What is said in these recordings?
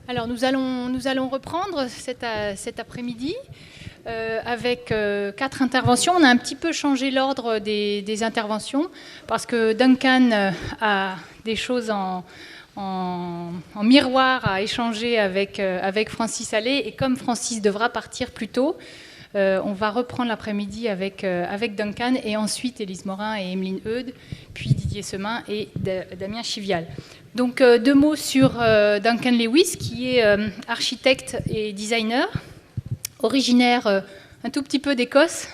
Alors nous allons reprendre cet après-midi avec 4 interventions. On a un petit peu changé l'ordre des interventions parce que Duncan a des choses en miroir à échanger avec Francis Allais, et comme Francis devra partir plus tôt, on va reprendre l'après-midi avec Duncan, et ensuite Élise Morin et Emeline Eudes, puis Didier Semin et Damien Chivial. Donc 2 mots sur Duncan Lewis, qui est architecte et designer, originaire un tout petit peu d'Écosse,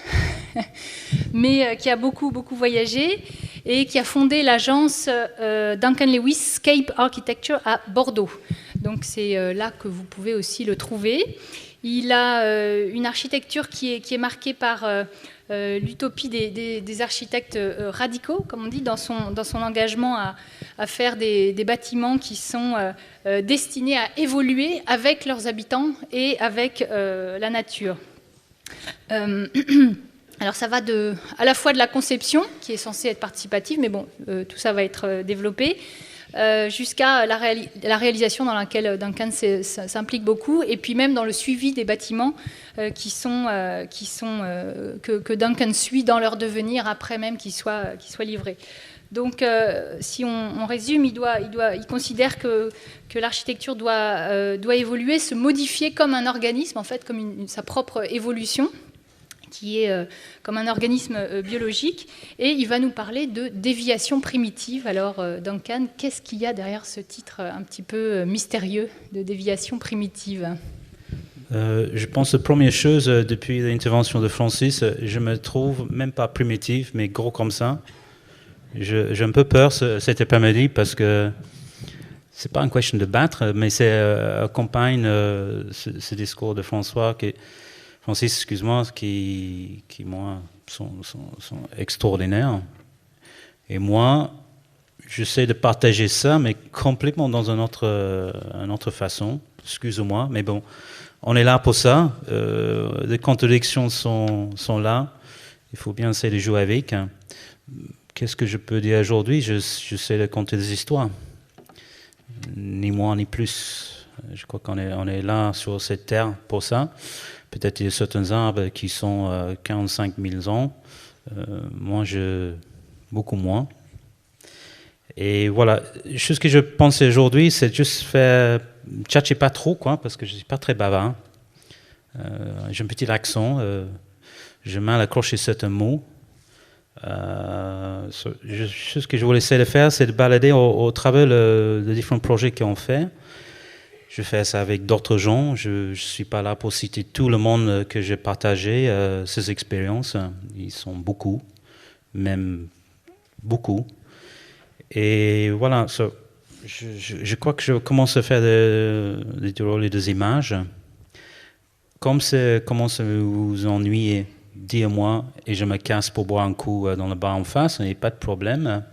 mais qui a beaucoup voyagé, et qui a fondé l'agence Duncan Lewis Scape Architecture à Bordeaux. Donc c'est là que vous pouvez aussi le trouver. Il a une architecture qui est marquée par l'utopie des architectes radicaux, comme on dit, dans son engagement à faire des bâtiments qui sont destinés à évoluer avec leurs habitants et avec la nature. Alors ça va à la fois de la conception, qui est censée être participative, mais bon, tout ça va être développé, jusqu'à la réalisation dans laquelle Duncan s'implique beaucoup, et puis même dans le suivi des bâtiments que Duncan suit dans leur devenir après même qu'ils soient livrés. Donc, si on résume, il considère que l'architecture doit évoluer, se modifier comme un organisme, en fait, comme sa propre évolution, qui est comme un organisme biologique, et il va nous parler de déviation primitive. Alors, Duncan, qu'est-ce qu'il y a derrière ce titre un petit peu mystérieux de déviation primitive ? Je pense que la première chose, depuis l'intervention de Francis, je me trouve même pas primitif, mais gros comme ça. J'ai un peu peur cet après-midi parce que c'est pas une question de battre, mais c'est accompagne ce discours de Francis, excuse-moi, qui moi, sont extraordinaires. Et moi, j'essaie de partager ça, mais complètement dans une autre façon. Excuse-moi, mais bon, on est là pour ça. Les contradictions sont là. Il faut bien essayer de jouer avec. Qu'est-ce que je peux dire aujourd'hui ? Je sais raconter des histoires. Ni moins ni plus. Je crois qu'on est là sur cette terre pour ça. Peut-être il y a certains arbres qui sont 45 000 ans. Moi, beaucoup moins. Et voilà. Ce que je pensais aujourd'hui, c'est juste faire tchatcher pas trop, quoi, parce que je ne suis pas très bavard. J'ai un petit accent. Je mal accrocher certains mots. Ce que je voulais essayer de faire, c'est de balader au travers de différents projets qu'on fait. Je fais ça avec d'autres gens. Je ne suis pas là pour citer tout le monde que j'ai partagé ces expériences. Ils sont beaucoup, même beaucoup. Et voilà, je crois que je commence à faire des images. Comme ça commence à vous ennuyer, dis-moi, et je me casse pour boire un coup dans le bar en face, il n'y a pas de problème.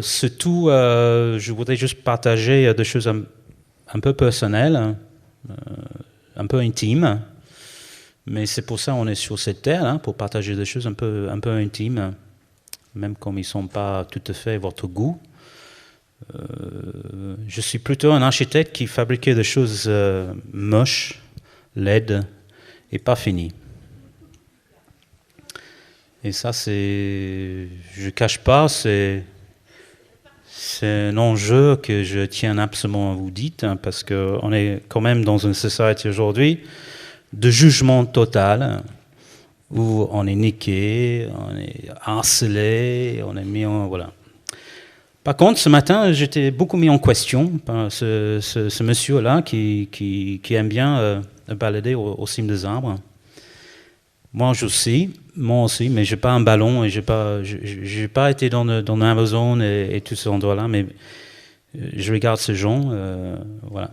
Surtout, je voudrais juste partager des choses un peu personnelles, un peu intimes, mais c'est pour ça qu'on est sur cette terre, hein, pour partager des choses un peu intimes, même comme ils ne sont pas tout à fait votre goût. Je suis plutôt un architecte qui fabriquait des choses moches, laides et pas finies. Et ça, je ne cache pas, c'est un enjeu que je tiens absolument à vous dire, hein, parce qu'on est quand même dans une société aujourd'hui de jugement total, où on est niqué, on est harcelé, on est mis en... Voilà. Par contre, ce matin, j'étais beaucoup mis en question par ce monsieur-là qui aime bien balader au cime des arbres. Moi aussi, mais j'ai pas un ballon et j'ai pas été dans l'Amazon et tous ces endroits-là, mais je regarde ces gens, voilà.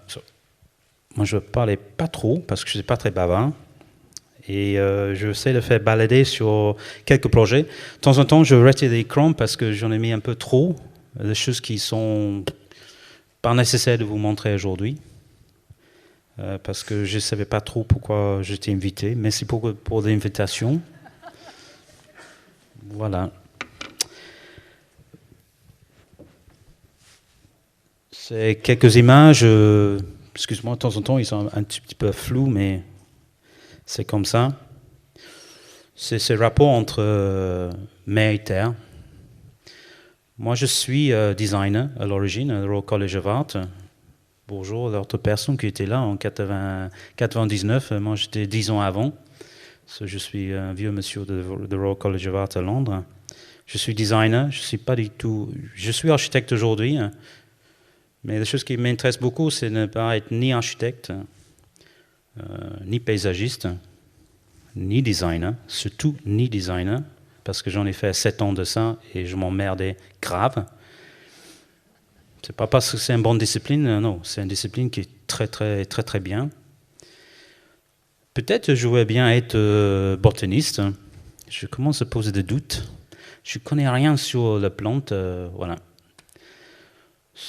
Moi, je parlais pas trop parce que je suis pas très bavard et j'essaie de faire balader sur quelques projets. De temps en temps, je retire des écrans parce que j'en ai mis un peu trop, des choses qui sont pas nécessaires de vous montrer aujourd'hui. Parce que je ne savais pas trop pourquoi j'étais invité. Merci pour l'invitation. Voilà. C'est quelques images excuse-moi, de temps en temps, ils sont un petit peu flous, mais c'est comme ça. C'est ce rapport entre mer et terre. Moi, je suis designer à l'origine, au Royal College of Art. Bonjour à d'autres personnes qui étaient là en 99. Moi, j'étais 10 ans avant. Je suis un vieux monsieur de Royal College of Art à Londres. Je suis designer. Je suis pas du tout. Je suis architecte aujourd'hui. Mais la chose qui m'intéresse beaucoup, c'est de ne pas être ni architecte, ni paysagiste, ni designer, surtout ni designer, parce que j'en ai fait 7 ans de ça et je m'emmerdais grave. C'est pas parce que c'est une bonne discipline, non, c'est une discipline qui est très très très très bien. Peut-être je voulais bien être botaniste. Je commence à poser des doutes. Je connais rien sur la plante, voilà.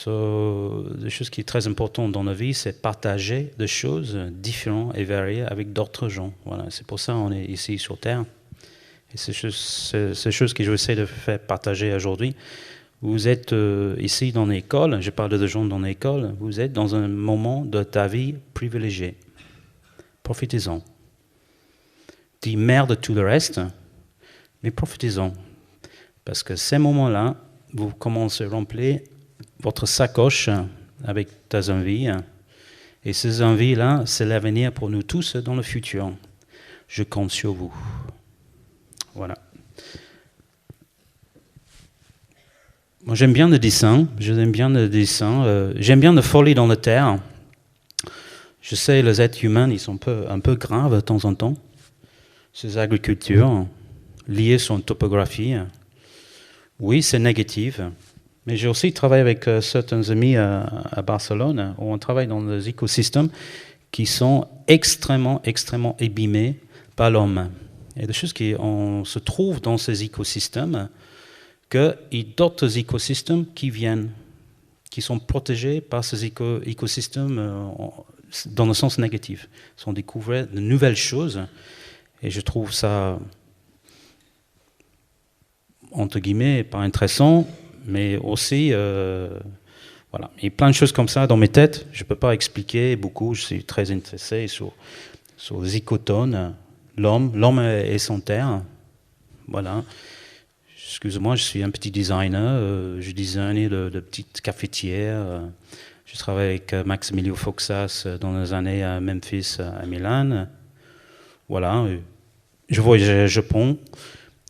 La chose qui est très importante dans la vie, c'est partager des choses différentes et variées avec d'autres gens. Voilà, c'est pour ça qu'on est ici sur Terre. Et c'est ces choses que j'essaie de faire partager aujourd'hui. Vous êtes ici dans l'école, je parle de gens dans l'école, vous êtes dans un moment de ta vie privilégié. Profitez-en. Dis merde tout le reste, mais profitez-en. Parce que ces moments-là, vous commencez à remplir votre sacoche avec des envies. Et ces envies-là, c'est l'avenir pour nous tous dans le futur. Je compte sur vous. Voilà. Moi, j'aime bien le dessin. J'aime bien la folie dans la terre. Je sais, les êtres humains, ils sont un peu graves de temps en temps. Ces agricultures liées sur une topographie. Oui, c'est négatif. Mais j'ai aussi travaillé avec certains amis à Barcelone, où on travaille dans des écosystèmes qui sont extrêmement, extrêmement abîmés par l'homme. Et des choses on se trouve dans ces écosystèmes, qu'il y a d'autres écosystèmes qui viennent, qui sont protégés par ces écosystèmes dans le sens négatif. Ils ont découvert de nouvelles choses, et je trouve ça, entre guillemets, pas intéressant, mais aussi, voilà. Il y a plein de choses comme ça dans mes têtes. Je ne peux pas expliquer beaucoup. Je suis très intéressé sur les écotones, l'homme et son terre. Voilà. Excusez-moi, je suis un petit designer. Je designe de petites cafetières. Je travaille avec Maximilio Foxas dans les années à Memphis, à Milan. Voilà. Je voyageais au Japon.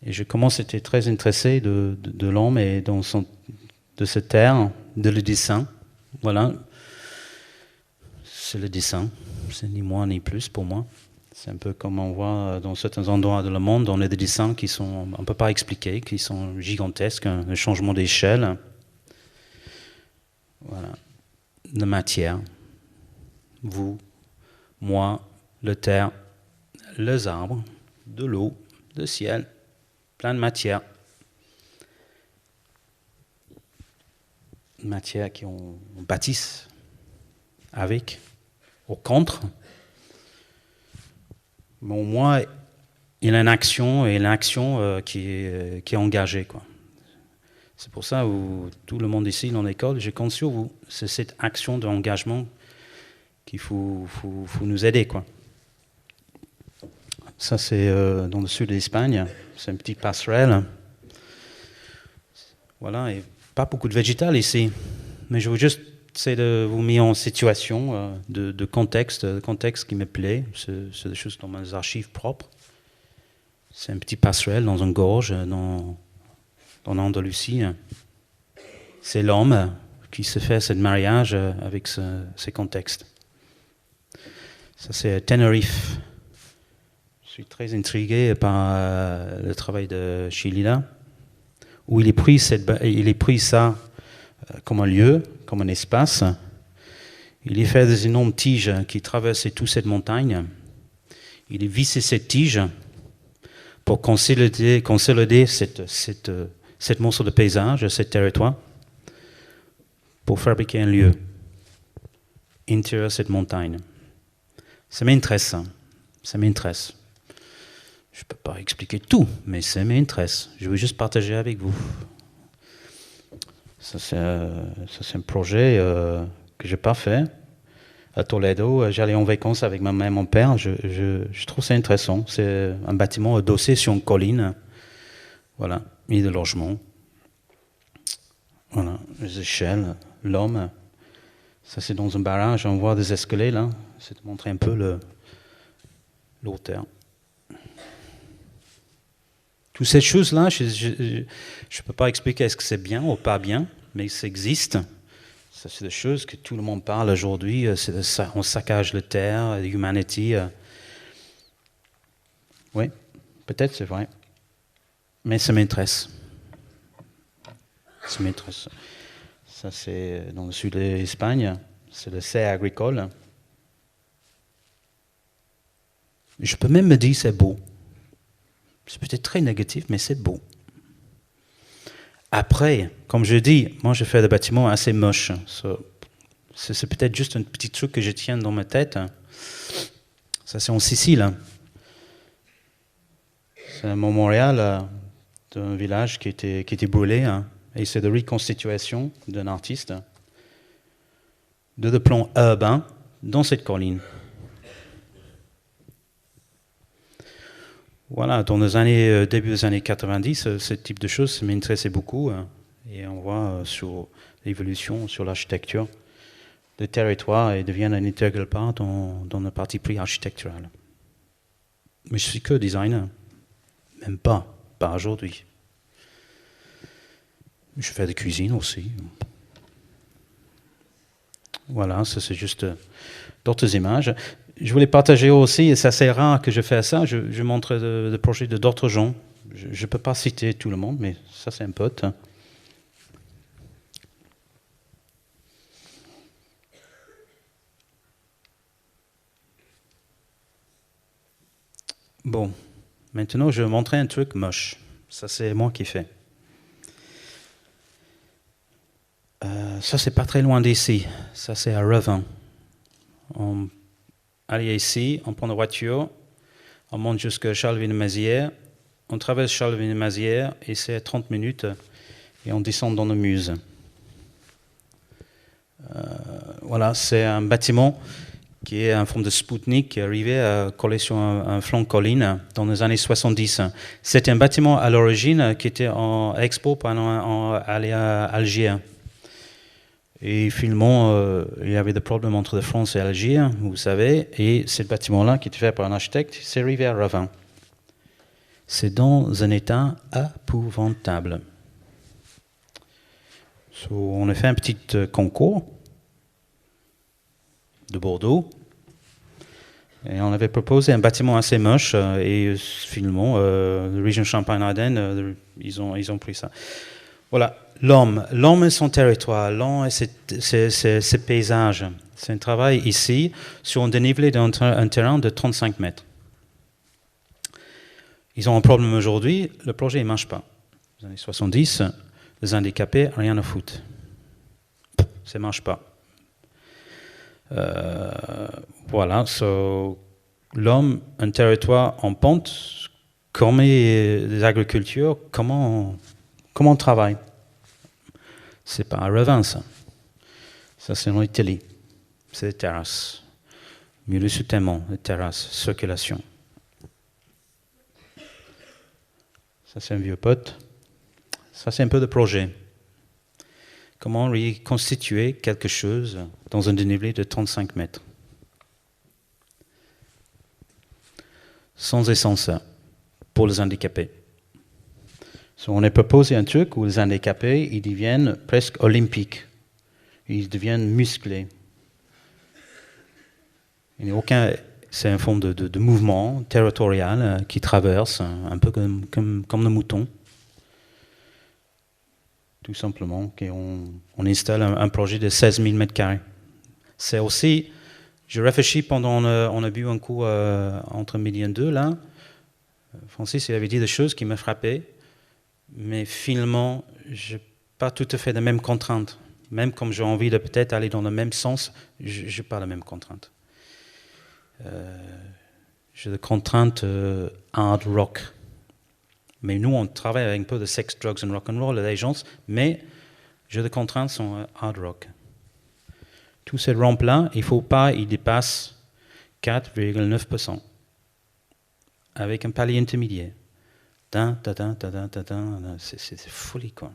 Et je commence à être très intéressé de l'homme et de cette terre, de le dessin. Voilà. C'est le dessin. C'est ni moins ni plus pour moi. C'est un peu comme on voit dans certains endroits de le monde, on a des dessins qui sont, on ne peut pas expliquer, qui sont gigantesques, un changement d'échelle. Voilà. La matière. Vous, moi, la terre, les arbres, de l'eau, le ciel. Plein de matières. Matières on bâtisse avec, au contre. Mais au moins, il y a une action, et l'action qui est engagée, quoi. C'est pour ça que tout le monde ici dans l'école, je compte sur vous. C'est cette action d'engagement qu'il faut nous aider, quoi. Ça, c'est dans le sud de l'Espagne. C'est une petite passerelle. Voilà, et pas beaucoup de végétal ici. Mais je veux juste essayer de vous mettre en situation de contexte qui me plaît. C'est des choses dans mes archives propres. C'est une petite passerelle dans une gorge, dans l'Andalousie. C'est l'homme qui se fait ce mariage avec ces contextes. Ça, c'est Tenerife. Je suis très intrigué par le travail de Chilila, où il est pris ça comme un lieu, comme un espace. Il a fait des énormes tiges qui traversaient toute cette montagne. Il a vissé cette tige pour consolider cette morceau de paysage, ce territoire, pour fabriquer un lieu intérieur à cette montagne. Ça m'intéresse, ça. Ça m'intéresse. Je ne peux pas expliquer tout, mais ça m'intéresse. Je veux juste partager avec vous. Ça, c'est un projet que je n'ai pas fait, à Toledo. J'allais en vacances avec ma mère et mon père. Je trouve ça intéressant. C'est un bâtiment adossé sur une colline. Voilà, il y a des logements. Voilà, les échelles, l'homme. Ça, c'est dans un barrage. On voit des escaliers, là. C'est de montrer un peu l'auteur. Toutes ces choses-là, je ne peux pas expliquer est-ce que c'est bien ou pas bien, mais ça existe. Ça, c'est des choses que tout le monde parle aujourd'hui. On saccage la terre, l'humanité. Oui, peut-être c'est vrai. Mais ça m'intéresse. Ça m'intéresse. Ça, c'est dans le sud de l'Espagne. C'est le serre agricole. Je peux même me dire c'est beau. C'est peut-être très négatif, mais c'est beau. Après, comme je dis, moi je fais des bâtiments assez moches. C'est peut-être juste un petit truc que je tiens dans ma tête. Ça, c'est en Sicile. C'est un mémorial d'un village qui était brûlé. Et c'est de reconstitution d'un artiste de plan urbain dans cette colline. Voilà, dans les années, début des années 90, ce type de choses m'intéressait beaucoup. Et on voit sur l'évolution, sur l'architecture, le territoire et devient un intégral part dans le parti pris architectural. Mais je suis que designer. Même pas aujourd'hui. Je fais de cuisine aussi. Voilà, ça c'est juste d'autres images. Je voulais partager aussi, et c'est assez rare que je fais ça, je montre des projets de d'autres gens. Je ne peux pas citer tout le monde, mais ça c'est un pote. Bon, maintenant je vais montrer un truc moche. Ça c'est moi qui fais. Ça c'est pas très loin d'ici. Ça c'est à Revin. On allait ici, on prend la voiture, on monte jusqu'à Charleville-Mézières, on traverse Charleville-Mézières et c'est à 30 minutes et on descend dans le Muse. Voilà, c'est un bâtiment qui est en forme de Spoutnik qui est arrivé à coller sur un flanc de colline dans les années 70. C'était un bâtiment à l'origine qui était en expo pendant aller à Alger. Et finalement, il y avait des problèmes entre la France et Alger, vous savez, et ce bâtiment-là, qui était fait par un architecte, c'est arrivé à Revin. C'est dans un état épouvantable. On a fait un petit concours de Bordeaux, et on avait proposé un bâtiment assez moche, et finalement, la région Champagne-Ardenne, ils ont pris ça. Voilà. L'homme et son territoire, l'homme et ses paysages. C'est un travail ici sur un dénivelé d'un terrain de 35 mètres. Ils ont un problème aujourd'hui, le projet ne marche pas. Les années 70, les handicapés, rien à foutre. Ça ne marche pas. Voilà, l'homme, un territoire en pente, comme les agricultures, comment on travaille? C'est pas à Revin, ça. Ça, c'est en Italie. C'est des terrasses. Milieu soutènement, des terrasses, circulation. Ça, c'est un vieux pote. Ça, c'est un peu de projet. Comment reconstituer quelque chose dans un dénivelé de 35 mètres. Sans essence, pour les handicapés. On a proposé un truc où les handicapés, ils deviennent presque olympiques. Ils deviennent musclés. C'est une forme de mouvement territorial qui traverse, un peu comme le mouton. Tout simplement, on installe un projet de 16 000 mètres carrés. C'est aussi, je réfléchis pendant, on a bu un coup entre midi et deux, là. Francis, il avait dit des choses qui me frappaient. Mais finalement, je n'ai pas tout à fait les mêmes contraintes. Même comme j'ai envie de peut-être aller dans le même sens, je n'ai pas les mêmes contraintes. J'ai des contraintes hard rock. Mais nous, on travaille avec un peu de sex, drugs and rock and roll, les gens, mais j'ai des contraintes sont hard rock. Toute cette rampe-là, il ne faut pas qu'il dépasse 4,9%. Avec un palier intermédiaire. C'est folie, quoi.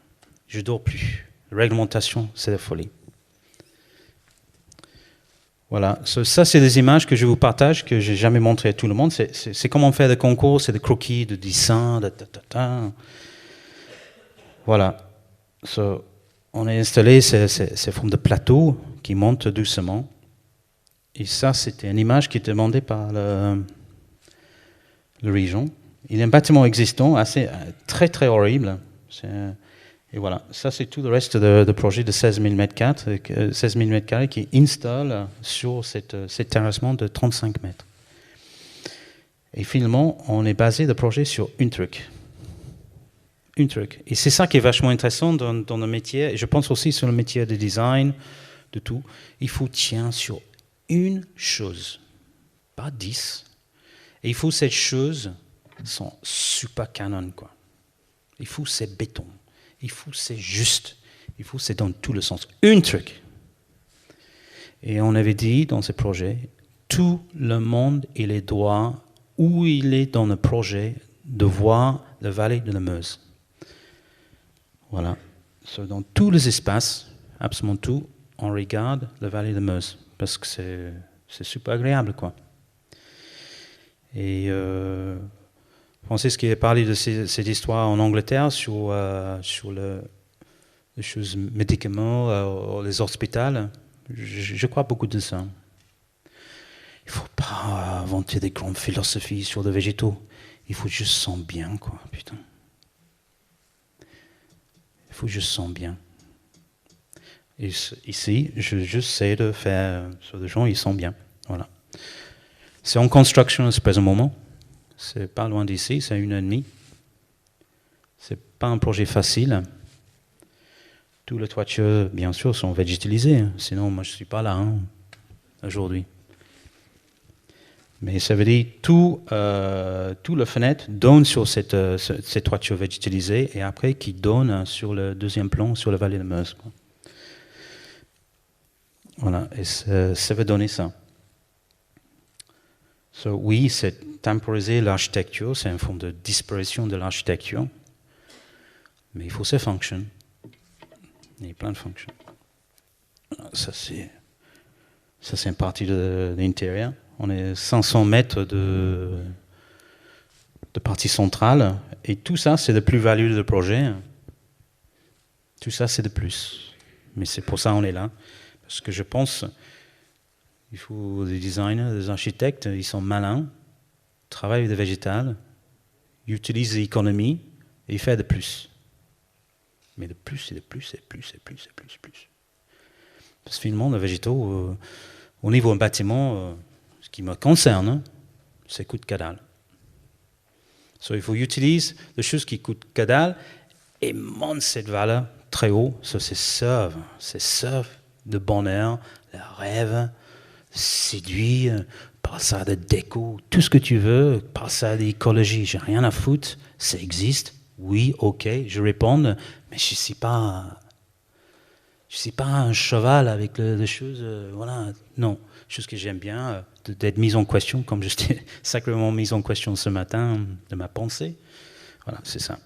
Je dors plus. Réglementation, c'est la folie. Voilà, ça c'est des images que je vous partage, que j'ai jamais montré à tout le monde. C'est comment faire des concours, c'est des croquis, de dessins, Voilà. On a installé ces formes de plateaux qui montent doucement. Et ça, c'était une image qui était demandée par le région. Il y a un bâtiment existant, très très horrible. Et voilà, ça c'est tout le reste de projet de 16 000 m2 qui installe sur cet terrassement de 35 mètres. Et finalement, on est basé de projet sur un truc. Et c'est ça qui est vachement intéressant dans le métier, et je pense aussi sur le métier de design, de tout. Il faut tenir sur une chose, pas 10. Et il faut cette chose sont super canon, quoi. Il faut c'est béton. Il faut c'est juste. Il faut c'est dans tout le sens. Un truc. Et on avait dit dans ce projet, tout le monde il est droit où il est dans le projet de voir la vallée de la Meuse. Voilà. Dans tous les espaces, absolument tout, on regarde la vallée de la Meuse parce que c'est super agréable, quoi. Et Francis qui a parlé de cette histoire en Angleterre sur les choses médicaments, les hôpitaux. Je crois beaucoup de ça. Il ne faut pas inventer des grandes philosophies sur les végétaux. Il faut juste sentir bien, quoi, putain. Il faut juste sentir bien. Et ici, j'essaie de faire sur des gens, ils sentent bien. Voilà. C'est en construction à ce présent moment. C'est pas loin d'ici, c'est 1h30. C'est pas un projet facile. Tous les toitures, bien sûr, sont végétalisés. Sinon, moi, je suis pas là aujourd'hui. Mais ça veut dire tout le fenêtre donne sur cette toiture végétalisée et après qui donne sur le deuxième plan sur la vallée de Meuse, quoi. Voilà, et ça veut donner ça. Oui, c'est temporiser l'architecture, c'est une forme de disparition de l'architecture, mais il faut que ça fonctionne. Il y a plein de fonctions. Ça, c'est une partie de l'intérieur. On est 500 mètres de partie centrale, et tout ça, c'est de plus-value de projet. Tout ça, c'est de plus. Mais c'est pour ça qu'on est là. Parce que je pense, il faut des designers, des architectes, ils sont malins, travaillent avec des végétales, ils utilisent l'économie et ils font de plus. Mais de plus, et de plus, et plus, et plus, et plus, et plus. Parce que finalement, les végétaux, au niveau d'un bâtiment, ce qui me concerne, ça coûte que dalle. Il faut utiliser des choses qui coûtent que dalle et monter cette valeur très haut. Ça, c'est serve de bonheur, le rêve, séduit, par ça de déco, tout ce que tu veux, par ça d'écologie, j'ai rien à foutre, ça existe, oui, ok, je réponds, mais je suis pas un cheval avec des choses, voilà, non, chose que j'aime bien, d'être mise en question, comme je t'ai sacrément mise en question ce matin, de ma pensée, voilà, c'est ça.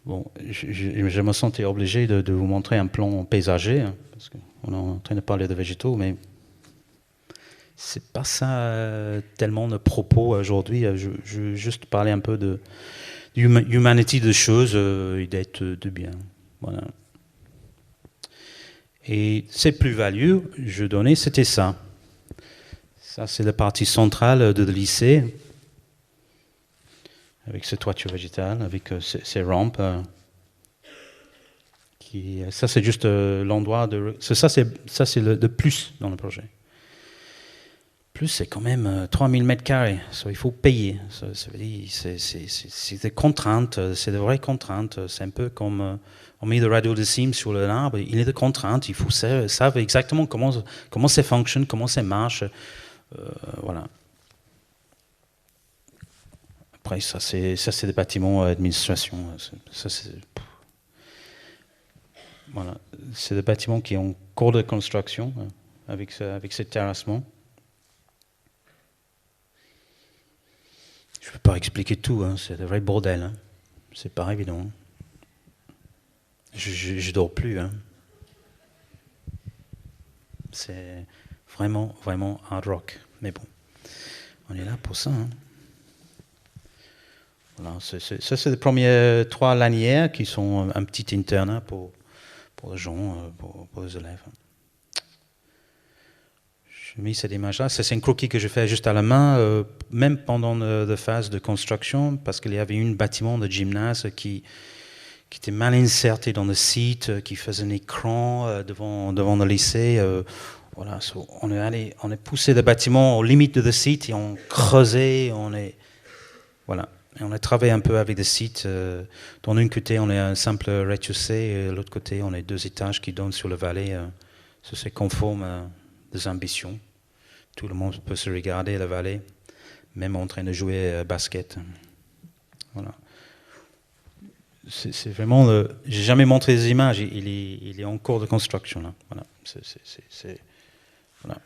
Bon, je me sentais obligé de vous montrer un plan paysager, parce qu'on est en train de parler de végétaux, mais c'est pas ça tellement le propos aujourd'hui. Je veux juste parler un peu de l'humanité des choses et d'être de bien. Voilà. Et cette plus-value, je donnais, c'était ça. Ça, c'est la partie centrale de lycée. Avec ce toiture végétale, avec ces rampes. Ça, c'est juste l'endroit de... Ça, c'est le plus dans le projet. Plus, c'est quand même 3000 m². Il faut payer. Ça veut dire, c'est des contraintes, c'est de vraies contraintes. C'est un peu comme on met de radio de sim sur l'arbre. Il y a des contraintes. Il faut savoir exactement comment ça fonctionne, comment ça marche. Voilà. Après, ça c'est des bâtiments d'administration. Voilà. c'est des bâtiments qui ont cours de construction avec ce terrassement. Je ne peux pas expliquer tout, hein, c'est un vrai bordel. Hein. C'est pas évident. Je dors plus. Hein. C'est vraiment, vraiment hard rock. Mais bon, on est là pour ça. Hein. Voilà, ça, c'est les premières 3 lanières qui sont un petit internat pour les gens, pour les élèves. J'ai mis cette image-là. C'est un croquis que je fais juste à la main, même pendant la phase de construction, parce qu'il y avait un bâtiment de gymnase qui était mal inserté dans le site, qui faisait un écran devant le lycée. Voilà, on est poussé le bâtiment aux limites de le site et on creusait, voilà. Et on a travaillé un peu avec des sites. Dans un côté, on est un simple rez-de-chaussée, et de l'autre côté, on est 2 étages qui donnent sur le vallée. Ça, c'est conforme à des ambitions. Tout le monde peut se regarder la vallée, même en train de jouer basket. Voilà. C'est vraiment. J'ai jamais montré les images. Il est en cours de construction là. Voilà. Voilà.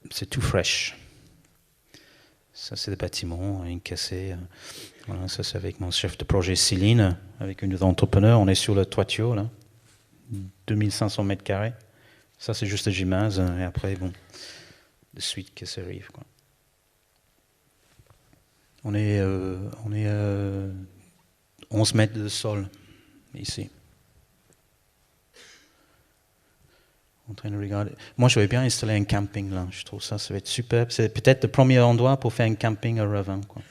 C'est tout fraîche. Ça, c'est des bâtiments, un cassé. Voilà, ça, c'est avec mon chef de projet Céline, avec une entrepreneur. On est sur le toiture, là. 2500 mètres carrés. Ça, c'est juste le gymnase. Et après, bon, de suite, que ça arrive, quoi. On est 11 mètres de sol, ici. En train de regarder. Moi, je vais bien installer un camping là. Je trouve ça va être superbe. C'est peut-être le premier endroit pour faire un camping à Revin, quoi.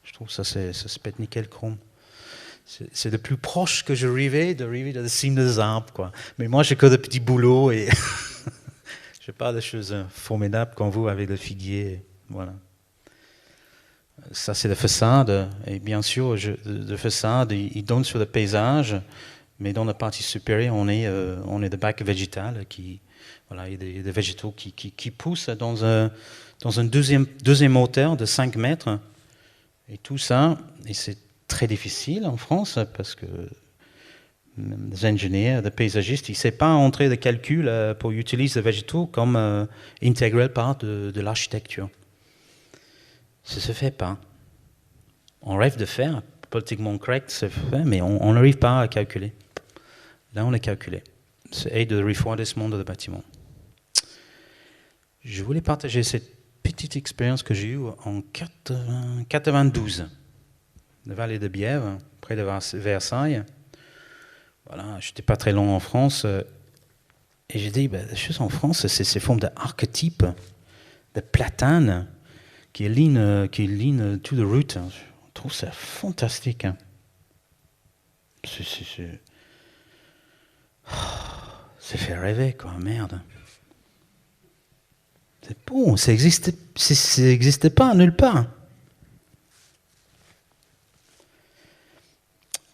Je trouve ça peut être nickel chrome. C'est le plus proche que je rêvais d'arriver dans le cime des arbres, quoi. Mais moi, j'ai que de petits boulots et je n'ai pas de choses formidables comme vous avec le figuier. Voilà. Ça, c'est la façade. Et bien sûr, la façade, il donne sur le paysage. Mais dans la partie supérieure, on est de bac végétal voilà, il y a des végétaux qui poussent dans un deuxième hauteur de 5 mètres. Et tout ça, et c'est très difficile en France parce que même les ingénieurs, les paysagistes, ils ne savent pas entrer de calcul pour utiliser les végétaux comme intégrale part de l'architecture. Ça ne se fait pas. On rêve de faire, politiquement correct, ça se fait, mais on n'arrive pas à calculer. Là, on a calculé. C'est de refroidissement de bâtiment. Je voulais partager cette petite expérience que j'ai eue en 92, la vallée de Bièvre, près de Versailles. Voilà, je n'étais pas très long en France. Et j'ai dit, les choses en France, c'est ces formes d'archétypes, de platanes qui lignent toute la route. Je trouve ça fantastique. Hein. C'est fait rêver, quoi, merde. C'est bon, ça n'existait pas nulle part.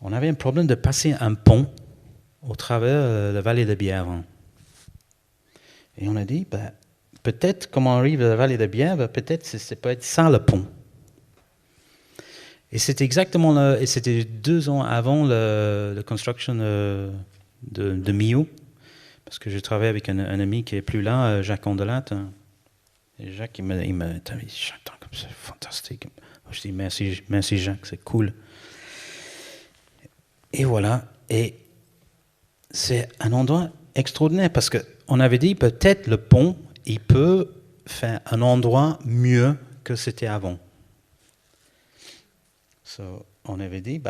On avait un problème de passer un pont au travers de la vallée de Bièvre. Et on a dit, peut-être, comme on arrive à la vallée de Bièvre, peut-être ça peut être ça le pont. Et c'était exactement et c'était 2 ans avant la construction de Millau, parce que je travaille avec un ami qui est plus là, Jacques Andelatte. Et Jacques, il m'a dit, j'attends comme ça, fantastique. Je dis merci Jacques, c'est cool. Et voilà, et c'est un endroit extraordinaire parce qu'on avait dit peut-être le pont, il peut faire un endroit mieux que c'était avant. On avait dit,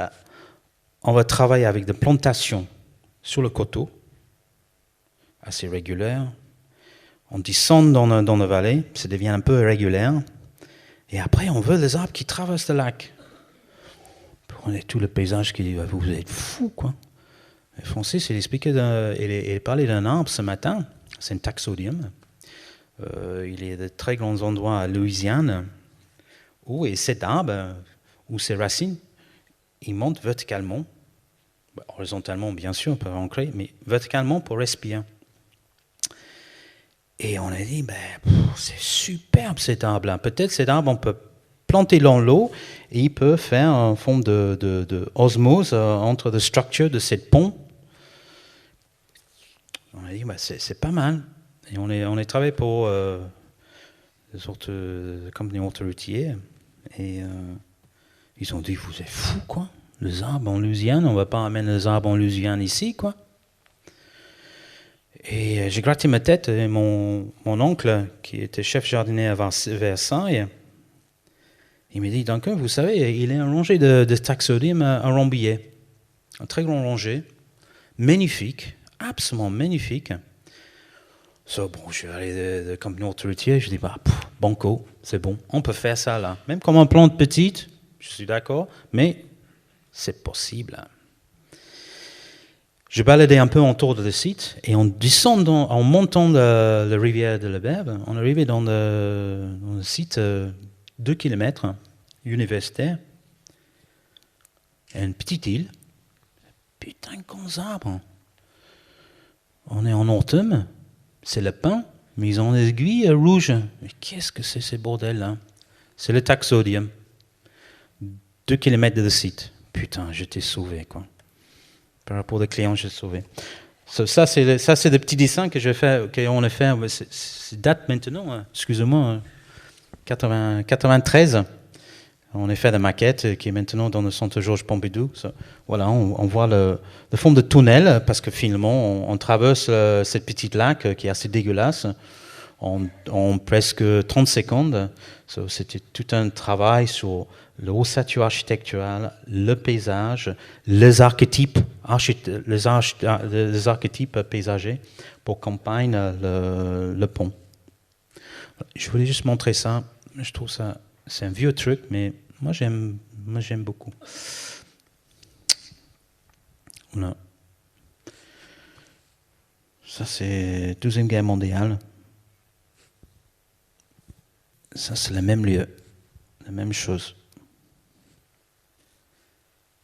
on va travailler avec des plantations sur le coteau, assez régulières. On descend dans la vallée, ça devient un peu irrégulier. Et après, on veut les arbres qui traversent le lac. On a tout le paysage qui dit, vous êtes fous, quoi. Et Francis, il expliquait, il parlait d'un arbre ce matin, c'est un taxodium. Il y a de très grands endroits à Louisiane où cet arbre, où ses racines, ils montent verticalement, horizontalement bien sûr, pour ancrer, mais verticalement pour respirer. Et on a dit, c'est superbe cet arbre-là. Peut-être cet arbre, on peut planter dans l'eau et il peut faire une forme de osmose entre les structures de ce pont. On a dit, bah, c'est pas mal. Et on est travaillé pour des sortes de compagnies autoroutières. Et ils ont dit, vous êtes fous, quoi. Les arbres en Louisiane, on ne va pas amener les arbres en Louisiane ici, quoi. Et j'ai gratté ma tête et mon oncle, qui était chef jardinier à Versailles, il m'a dit, Duncan, vous savez, il est un rangé de taxodium à Rambouillet. Un très grand rangé, magnifique, absolument magnifique. Bon, je vais aller de compagnie autoroutière, je dis, banco, c'est bon, on peut faire ça là. Même comme une plante petite, je suis d'accord, mais c'est possible. Je baladais un peu autour de le site et en descendant, en montant la rivière de la Berbe, on arrivait dans le site 2 km universitaire, une petite île. Putain, grands arbres. On est en automne, c'est le pin, mais ils ont des aiguilles rouges. Mais qu'est-ce que c'est ces bordels-là? C'est le taxodium. 2 km de le site. Putain, je t'ai sauvé, quoi. Par rapport aux clients, j'ai sauvé. Ça, c'est des petits dessins que qu'on a fait. C'est date maintenant, hein. Excusez-moi, 93. On a fait la maquette qui est maintenant dans le centre Georges Pompidou. Voilà, on voit le fond de tunnel parce que finalement, on traverse cette petite lac qui est assez dégueulasse en presque 30 secondes. C'était tout un travail sur l'ossature architecturale, le paysage, les archétypes paysagers pour campagne le pont. Je voulais juste montrer ça. Je trouve ça, c'est un vieux truc, mais moi j'aime beaucoup. Voilà. Ça c'est Deuxième Guerre mondiale. Ça c'est le même lieu, la même chose.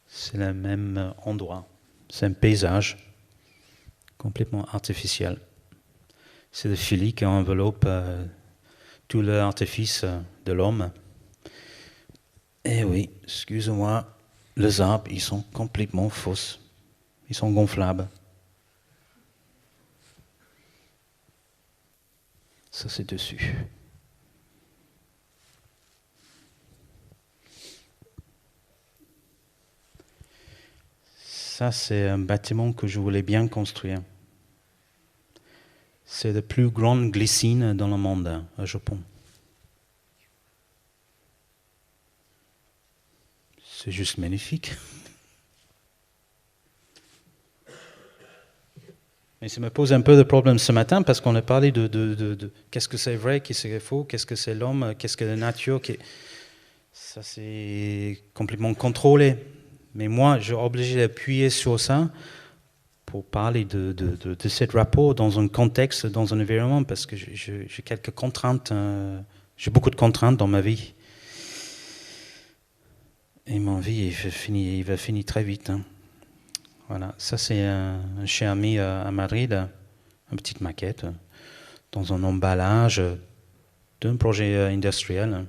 C'est le même endroit. C'est un paysage complètement artificiel. C'est le filet qui enveloppe tout l'artifice de l'homme. Eh oui, excusez-moi, les arbres, ils sont complètement fausses. Ils sont gonflables. Ça, c'est dessus. Ça, c'est un bâtiment que je voulais bien construire. C'est la plus grande glycine dans le monde, au Japon. C'est juste magnifique. Mais ça me pose un peu de problème ce matin parce qu'on a parlé de qu'est-ce que c'est vrai, qu'est-ce que c'est faux, qu'est-ce que c'est l'homme, qu'est-ce que la nature. Ça, c'est complètement contrôlé. Mais moi, je suis obligé d'appuyer sur ça pour parler de ce rapport dans un contexte, dans un environnement, parce que j'ai quelques contraintes, j'ai beaucoup de contraintes dans ma vie. Et ma vie, il va finir très vite. Hein. Voilà, ça c'est un chez ami à Madrid, une petite maquette, dans un emballage d'un projet industriel.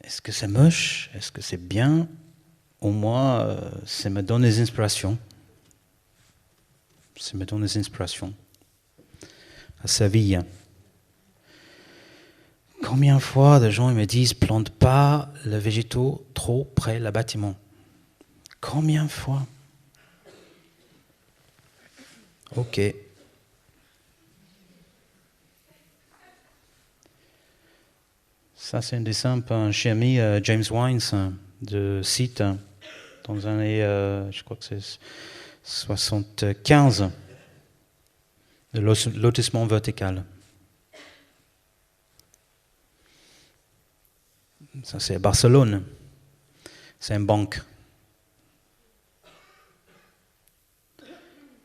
Est-ce que c'est moche? Est-ce que c'est bien? Au moins, ça me donne des inspirations. Ça me donne des inspirations. À Séville. Combien de fois de gens me disent plante pas les végétaux trop près du bâtiment? Combien de fois? Ok. Ça, c'est un dessin par un chimie James Wines de site dans les années, je crois que c'est 75, de lotissement vertical. Ça, c'est à Barcelone. C'est une banque.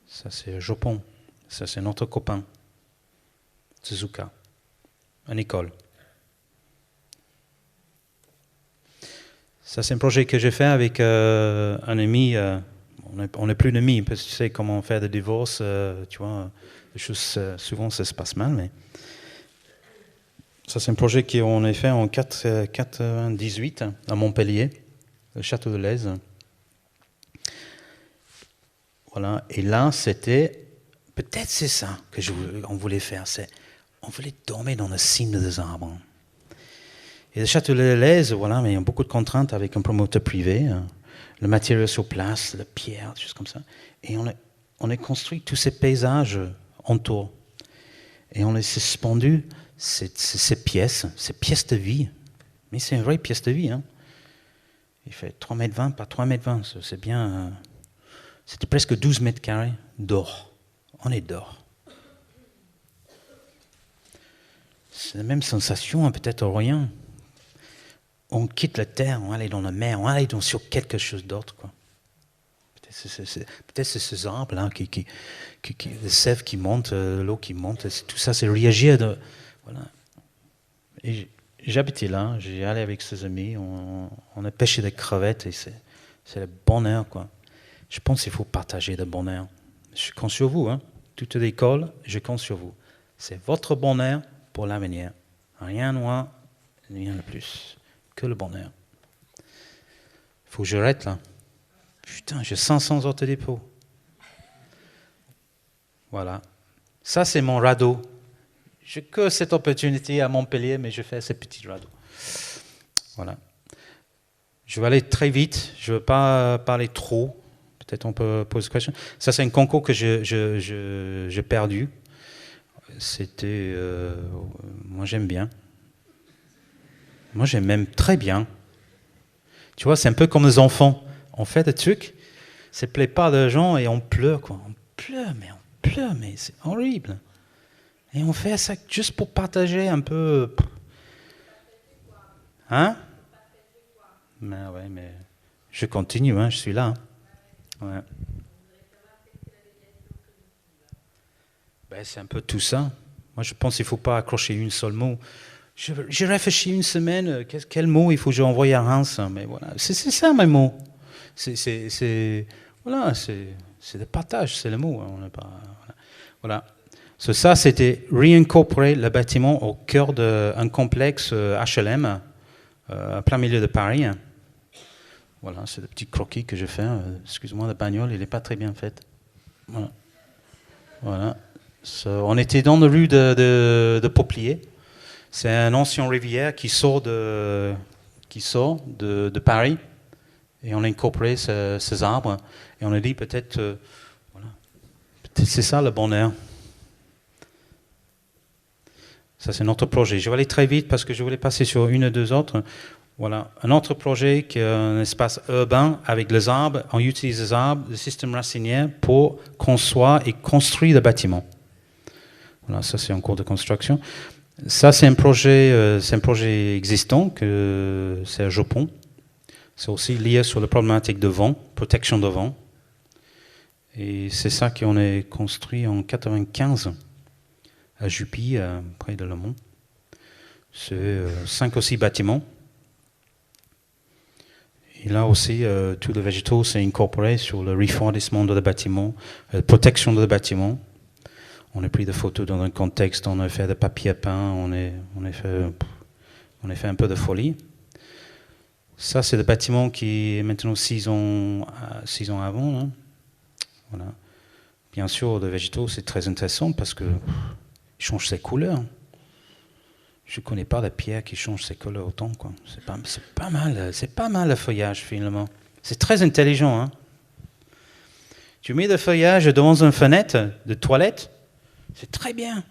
Ça, c'est au Japon. Ça, c'est notre copain, Suzuka, une école. Ça, c'est un projet que j'ai fait avec un ami. On n'est plus d'amis, parce que tu sais comment faire des divorces, tu vois, des choses, souvent ça se passe mal, mais Ça, c'est un projet qu'on a fait en 98 à Montpellier, le château de Lèze. Voilà. Et là, c'était... Peut-être c'est ça qu'on voulait faire. On voulait dormir dans le cime des arbres. Et le château de Lèze, voilà, mais il y a beaucoup de contraintes avec un promoteur privé. Le matériau sur place, la pierre, des choses comme ça. Et on a construit tous ces paysages autour. Et on a suspendu ces pièces de vie. Mais c'est une vraie pièce de vie. Hein. Il fait 3,20 m par 3,20 m. C'est bien. C'était presque 12 mètres carrés d'or. On est d'or. C'est la même sensation, hein, peut-être rien. On quitte la terre, on va aller dans la mer, on va aller sur quelque chose d'autre, quoi. Peut-être c'est ces arbres là, le sève qui monte, l'eau qui monte, tout ça, c'est réagir. Voilà. Et j'habitais là, j'ai allé avec ses amis, on a pêché des crevettes et c'est le bonheur, quoi. Je pense qu'il faut partager le bonheur. Je compte sur vous, hein. Toute l'école, je compte sur vous. C'est votre bonheur pour l'avenir. Rien de moins, rien de plus que le bonheur. Il faut que j'arrête là. Putain, j'ai 500 autres dépôts. Voilà. Ça, c'est mon radeau. Je que cette opportunité à Montpellier, mais je fais ce petit radeau. Voilà. Je vais aller très vite. Je ne veux pas parler trop. Peut-être on peut poser une question. Ça, c'est un concours que j'ai perdu. C'était... moi, j'aime bien. Moi, j'aime même très bien. Tu vois, c'est un peu comme les enfants. On fait des trucs, ça ne plaît pas de gens et on pleure, quoi. On pleure, mais c'est horrible. Et on fait ça juste pour partager un peu. Hein? Mais ouais, mais je continue, hein, je suis là. Hein. Ouais. Ben, c'est un peu tout ça. Moi, je pense qu'il ne faut pas accrocher une seule mot. J'ai réfléchi une semaine, quel mot il faut que j'envoie à Reims, mais voilà, c'est ça mes mots. Voilà, c'est le partage, c'est le mot. On n'est pas, voilà. Ça, c'était réincorporer le bâtiment au cœur d'un complexe HLM, à plein milieu de Paris. Voilà, c'est le petit croquis que je fais. Excuse-moi, la bagnole, il n'est pas très bien fait. Voilà. On était dans la rue de Poplier. C'est une ancienne rivière qui sort de Paris. Et on a incorporé ces arbres. Et on a dit peut-être c'est ça le bonheur. Ça, c'est notre projet. Je vais aller très vite parce que je voulais passer sur une ou deux autres. Voilà. Un autre projet qui est un espace urbain avec les arbres. On utilise les arbres, le système racinaire, pour construire et construire des bâtiments. Voilà, ça, c'est en cours de construction. Ça, c'est un projet existant, c'est à Japon. C'est aussi lié sur la problématique de vent, protection de vent. Et c'est ça qu'on a construit en 1995 à Jupy, près de Le Mans. C'est 5 ou 6 bâtiments. Et là aussi, tout le végétaux s'est incorporé sur le refroidissement de le bâtiment, la protection de le bâtiment. On a pris des photos dans un contexte, on a fait de papier peint, on a fait un peu de folie. Ça, c'est le bâtiment qui est maintenant 6 ans avant. Hein. Voilà. Bien sûr, le végétaux, c'est très intéressant parce qu'il change ses couleurs. Je ne connais pas la pierre qui change ses couleurs autant, quoi. C'est pas mal le feuillage, finalement. C'est très intelligent. Hein. Tu mets le feuillage devant une fenêtre de toilette, c'est très bien.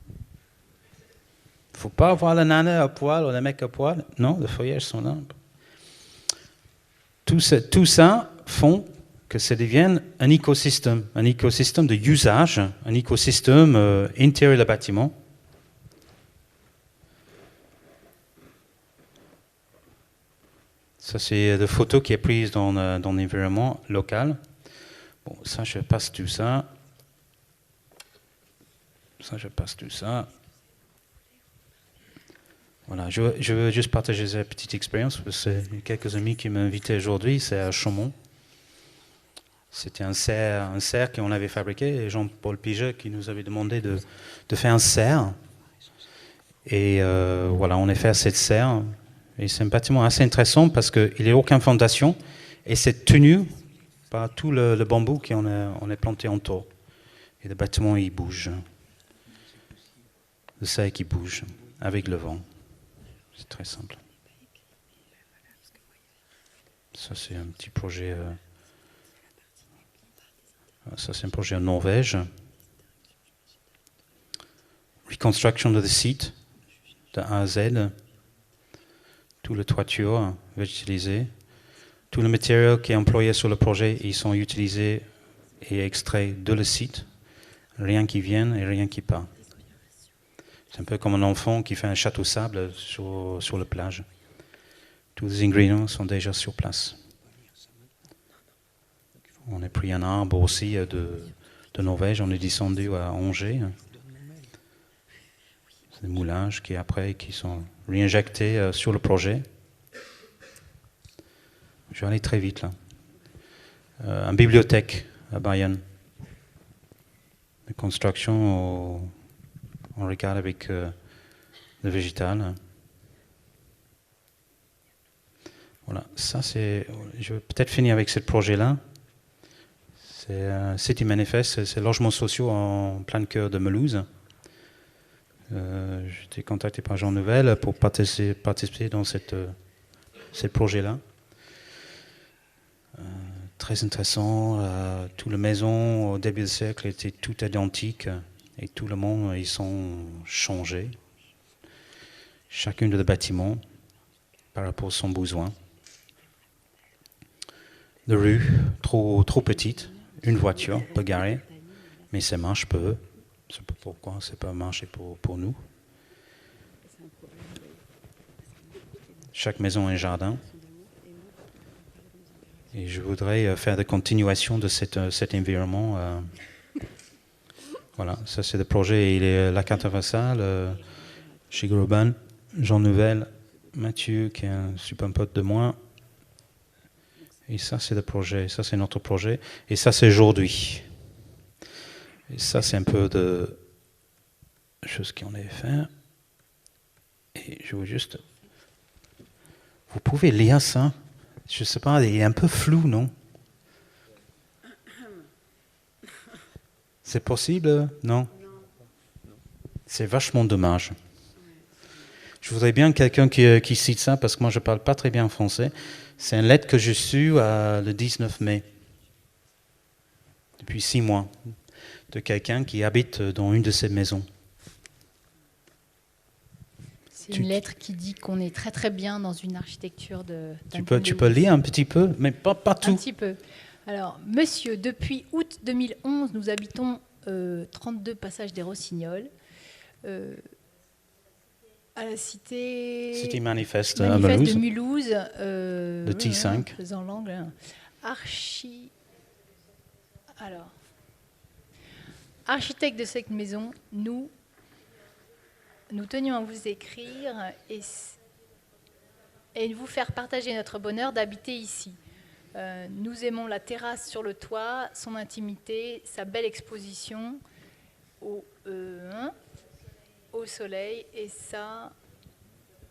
Il ne faut pas avoir la nana à poil ou le mec à poil. Non, le feuillage sont là. Tout ça font que ça devienne un écosystème de usage, un écosystème intérieur du bâtiment. Ça, c'est des photos qui est prise dans l'environnement local. Bon, ça, je passe tout ça. Voilà, je veux juste partager cette petite expérience parce que quelques amis qui m'ont invité aujourd'hui, c'est à Chaumont. C'était un cerf qu'on avait fabriqué et Jean-Paul Piget qui nous avait demandé de faire un cerf. Et voilà, on est fait à cette serre. Et c'est un bâtiment assez intéressant parce qu'il n'y a aucune fondation et c'est tenu par tout le bambou qu'on a planté en tour. Et le bâtiment, il bouge. Le sel qui bouge avec le vent. C'est très simple. Ça, c'est un petit projet. Ça, c'est un projet en Norvège. Reconstruction of the site, de A à Z. Tout le toiture va être utilisé. Tout le matériel qui est employé sur le projet, ils sont utilisés et extraits de le site. Rien qui vient et rien qui part. C'est un peu comme un enfant qui fait un château de sable sur la plage. Tous les ingrédients sont déjà sur place. On a pris un arbre aussi de Norvège, on est descendu à Angers. C'est des moulages qui sont réinjectés sur le projet. Je vais aller très vite là. Une bibliothèque à Bayonne. La construction, on regarde avec le végétal. Voilà, ça c'est. Je vais peut-être finir avec ce projet-là. C'est City Manifest, c'est logements sociaux en plein cœur de Mulhouse. J'ai été contacté par Jean Nouvel pour participer dans ce projet-là. Très intéressant. Toute la maison au début du siècle était tout identique et tout le monde ils sont changés. Chacun des bâtiments par rapport à son besoin. La rue trop petite, une voiture peut garer, mais ça marche peu. Je ne sais pas pourquoi ça peut marcher pour nous. Chaque maison a un jardin. Et je voudrais faire des continuations de cet environnement. Voilà, ça c'est le projet. Il est la carte vassale, chez Groban, Jean Nouvel, Mathieu, qui est un super pote de moi. Et ça c'est le projet, ça c'est notre projet. Et ça c'est aujourd'hui. Et ça c'est un peu de choses qu'on a fait. Et je veux juste... Vous pouvez lire ça? Je ne sais pas, il est un peu flou, non? C'est possible? Non? C'est vachement dommage. Je voudrais bien quelqu'un qui cite ça, parce que moi je ne parle pas très bien français. C'est une lettre que j'ai reçue le 19 mai, depuis 6 mois, de quelqu'un qui habite dans une de ces maisons. C'est une lettre qui dit qu'on est très très bien dans une architecture Tu peux lire un petit peu, mais pas tout. Un petit peu. Alors, monsieur, depuis août 2011, nous habitons 32 passages des Rossignols, à la City Manifest de Mulhouse. Le T5. Faisant l'angle. Alors, architecte de cette maison, nous tenions à vous écrire et vous faire partager notre bonheur d'habiter ici. Nous aimons la terrasse sur le toit, son intimité, sa belle exposition au soleil et sa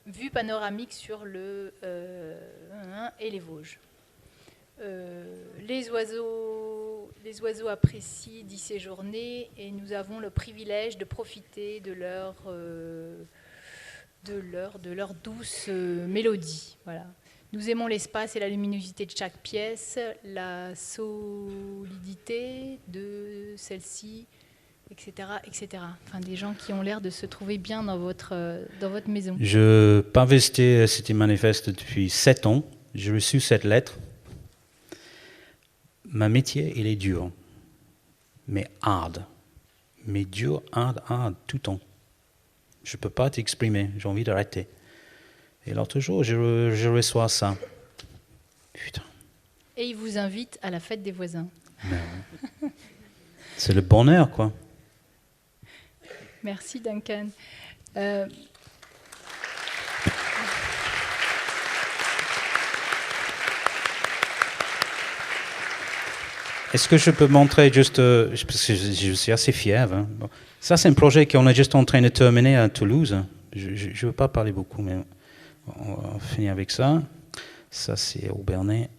vue panoramique sur le et les Vosges. Les oiseaux apprécient d'y séjourner et nous avons le privilège de profiter de leur douce mélodie. Voilà. Nous aimons l'espace et la luminosité de chaque pièce, la solidité de celle-ci, etc., etc. Enfin, des gens qui ont l'air de se trouver bien dans votre maison. Je n'ai pas visité City Manifest depuis 7 ans. J'ai reçu cette lettre. Mon métier, il est dur, mais hard. Mais dur, hard, tout le temps. Je ne peux pas t'exprimer, j'ai envie d'arrêter. Et l'autre jour, je reçois ça. Putain. Et il vous invite à la fête des voisins. C'est le bonheur, quoi. Merci, Duncan. Est-ce que je peux montrer juste, parce que je suis assez fier. Hein. Bon. Ça, c'est un projet qu'on est juste en train de terminer à Toulouse. Je ne veux pas parler beaucoup, mais on va finir avec ça. Ça, c'est Aubernais.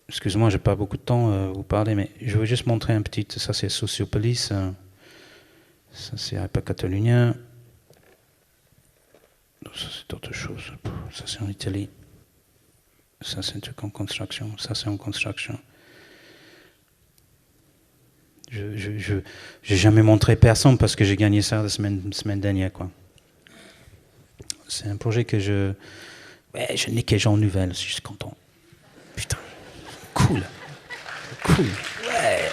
Excuse-moi, j'ai pas beaucoup de temps à vous parler, mais je veux juste montrer un petit... Ça, c'est Sociopolis. Ça, c'est Hyper Catalunya. Ça, c'est autre chose. Ça, c'est en Italie. Ça, c'est un truc en construction. Ça, c'est en construction. Je n'ai jamais montré personne parce que j'ai gagné ça la semaine dernière, quoi. C'est un projet que je niquais Jean Nouvel, je suis content. Putain, cool. Ouais.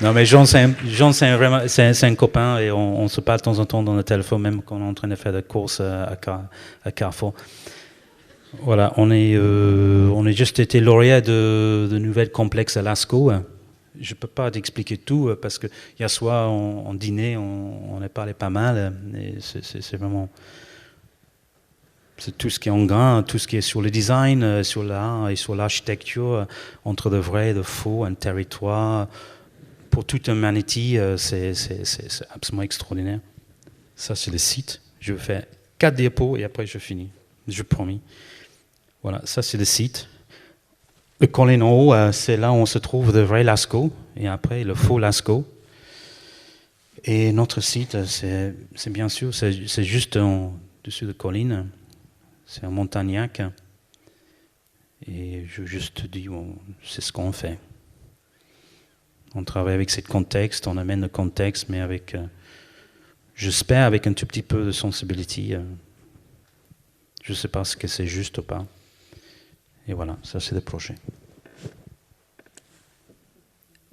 Non, mais Jean, c'est un copain et on se parle de temps en temps dans le téléphone, même quand on est en train de faire des courses à Carrefour. Voilà, on est juste été lauréat de nouvelles complexes à l'ASCO. Je ne peux pas t'expliquer tout parce que hier soir, on dînait, on a parlé pas mal. Et c'est vraiment... C'est tout ce qui est en grain, tout ce qui est sur le design, sur l'art et sur l'architecture, entre le vrai et le faux, un territoire. Pour toute l'humanité, c'est absolument extraordinaire. Ça, c'est le site. Je vais faire 4 diapos et après, je finis. Je promis. Voilà, ça, c'est le site. Le colline en haut, c'est là où on se trouve le vrai Lascaux et après, le faux Lascaux. Et notre site, c'est bien sûr, c'est juste en dessus de colline. C'est un montagnac. Et je juste dis, c'est ce qu'on fait. On travaille avec ce contexte, on amène le contexte, mais avec, j'espère, avec un tout petit peu de sensibilité. Je ne sais pas ce que c'est juste ou pas. Et voilà, ça c'est le projet.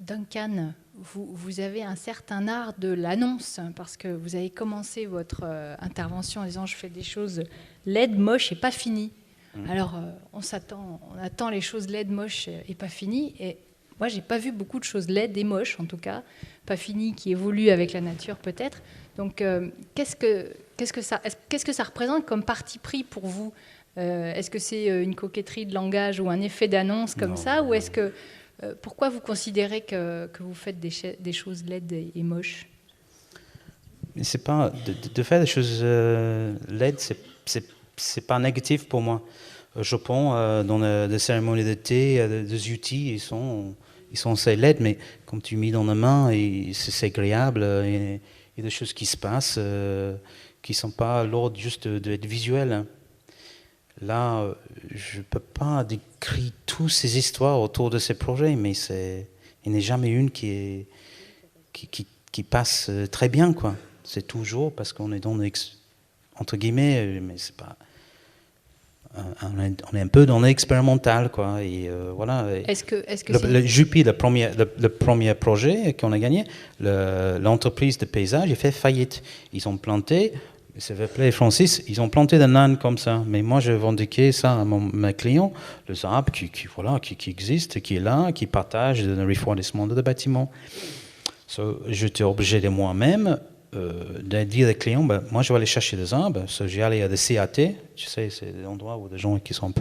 Duncan, vous avez un certain art de l'annonce, parce que vous avez commencé votre intervention en disant « je fais des choses laides, moches et pas finies ». Alors, on attend les choses laides, moches et pas finies. Et moi, j'ai pas vu beaucoup de choses laides et moches, en tout cas, pas finies, qui évoluent avec la nature peut-être. Donc, qu'est-ce que ça représente comme parti pris pour vous ? Est-ce que c'est une coquetterie de langage ou un effet d'annonce comme ça, ou est-ce que pourquoi vous considérez que vous faites des choses laides et moches ? Mais c'est pas de faire des choses laides, c'est pas négatif pour moi. Je pense dans les cérémonies de thé, des outils, ils sont assez laides, mais comme tu mets dans la main, c'est agréable. Il y a des choses qui se passent qui sont pas l'ordre juste d'être visuel. Là, je ne peux pas décrire toutes ces histoires autour de ces projets, mais il n'y a jamais une qui passe très bien, quoi. C'est toujours parce qu'on est dans entre guillemets, mais c'est pas. On est un peu dans l'expérimental, quoi. Et voilà. Est-ce que le Juppie, le premier projet qu'on a gagné, l'entreprise de paysage, a fait faillite. Ils ont planté. S'il vous plaît, Francis, ils ont planté des naines comme ça. Mais moi, je vendiquais ça à mes clients, les arbres qui existent, qui est là, qui partagent le refroidissement des bâtiments. J'étais obligé de moi-même de dire aux clients, moi, je vais aller chercher des arbres. J'ai allé à des CAT, tu sais, c'est des endroits où des gens qui sont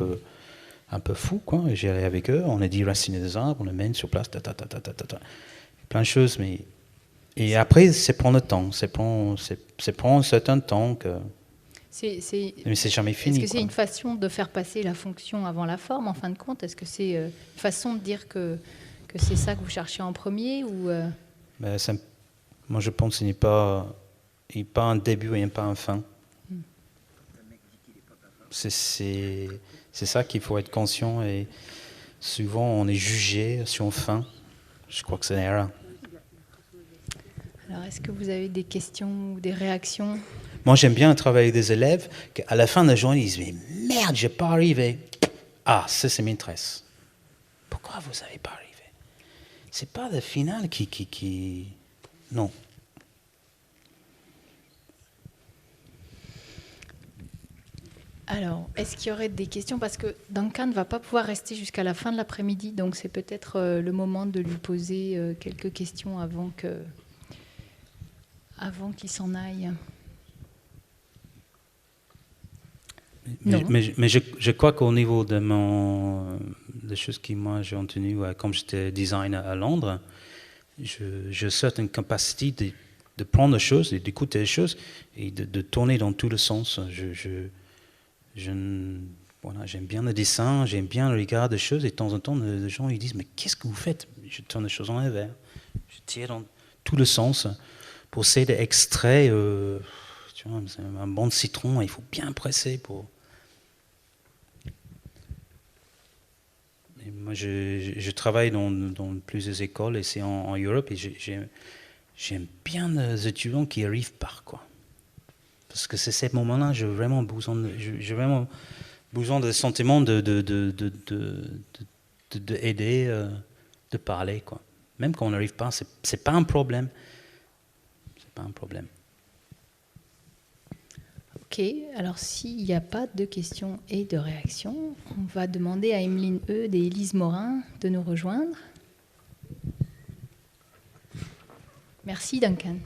un peu fous, quoi. Et j'ai allé avec eux, on a dit raciner des arbres, on les mène sur place, plein de choses, mais... Et après, c'est prendre le temps, c'est prendre un certain temps que... Mais c'est jamais fini. Est-ce que c'est une façon de faire passer la fonction avant la forme, en fin de compte ? Est-ce que c'est une façon de dire que c'est ça que vous cherchez en premier ou moi, je pense qu'il n'y a pas un début et pas un fin. C'est ça qu'il faut être conscient. Et souvent, on est jugé sur fin. Je crois que c'est une erreur. Alors, est-ce que vous avez des questions ou des réactions ? Moi, j'aime bien travailler avec des élèves qu'à la fin de la journée, ils disent « Mais merde, j'ai pas arrivé !» Ah, ça m'intéresse. Pourquoi vous n'avez pas arrivé ? C'est pas le final qui... Non. Alors, est-ce qu'il y aurait des questions ? Parce que Duncan ne va pas pouvoir rester jusqu'à la fin de l'après-midi, donc c'est peut-être le moment de lui poser quelques questions avant qu'il s'en aille. Mais je crois qu'au niveau des choses que moi j'ai entendues, comme j'étais designer à Londres, j'ai certaines capacités de prendre les choses et d'écouter les choses et de tourner dans tous les sens. Voilà, j'aime bien le dessin, j'aime bien le regard des choses, et de temps en temps, les gens ils disent « Mais qu'est-ce que vous faites ?» Je tourne les choses en envers, je tire dans tous les sens pour essayer d'extraire, tu vois, un banc de citron, il faut bien presser pour... Et moi, je travaille dans plusieurs écoles ici en Europe, et j'aime bien les étudiants qui arrivent par quoi. Parce que c'est ces moments-là, j'ai vraiment besoin de sentiments d'aider, de parler, quoi. Même quand on n'arrive pas, c'est pas un problème. C'est pas un problème. Ok, alors s'il n'y a pas de questions et de réactions, on va demander à Emeline Eudes et Élise Morin de nous rejoindre. Merci Duncan.